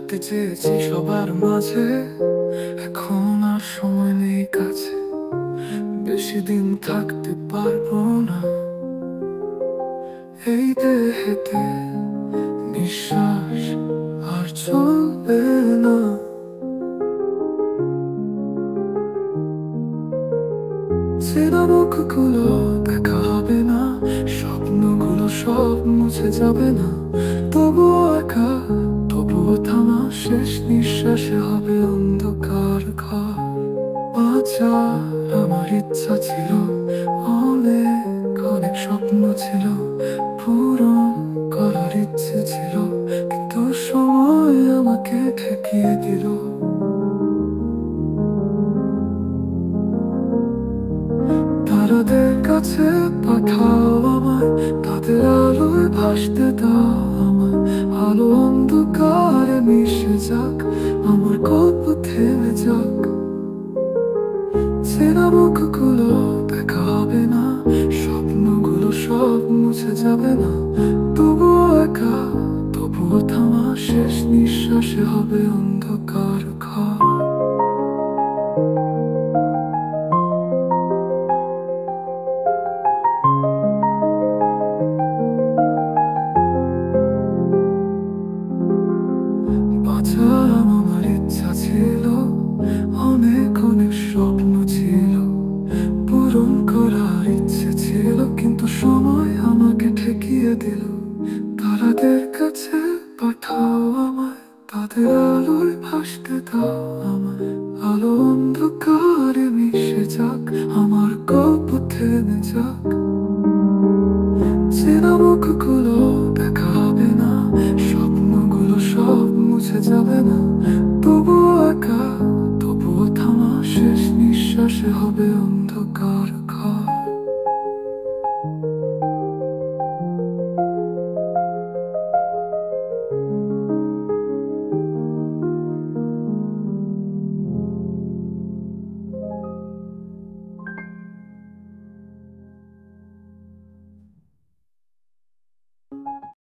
থাকতে চেয়েছি সবার মাঝে, এখন আর সময় নেই কাছে। বেশি দিন থাকতে পারবো না এই দেহেতে, নিঃশ্বাস আর চলবে না। চেনা মুখগুলো দেখা হবে না, স্বপ্নগুলো সব মুছে যাবে না। তবুও একা, তবুও থামা, শেষ নিঃশ্বাসে হবে অন্ধকার ঘর। বাঁচার আমার ইচ্ছা ছিল, অনেক অনেক স্বপ্ন ছিল, পূরণ করার ইচ্ছে ছিল, কিন্তু সময় আমাকে ঠেকিয়ে দিল। তারাদের কাছে পাঠাও আমায়, তাদের আলোয় ভাসতে দাও আমায়। আলো অন্ধকারে মিশে যাক, আমার গল্প থেমে যাক। চেনা মুখগুলো দেখা হবে না, স্বপ্নগুলো সব মুছে যাবে না। তবুও একা, তবুও থামা, শেষ নিঃশ্বাসে হবে অন্ধকার ঘর। বাঁচার আমার ইচ্ছা ছিল, অনেক অনেক স্বপ্ন ছিল, পূরণ করার ইচ্ছে ছিল, কিন্তু সময় আমাকে ঠেকিয়ে দিল। তারাদের কাছে পাঠাও আমায়, তাদের আলোয় ভাসতে দাও আমায়। আলো অন্ধকারে মিশে যাক, আমার গল্প থেমে যাক। চেনা মুখগুলো দেখা হবে না, স্বপ্নগুলো সব মুছে যাবে না।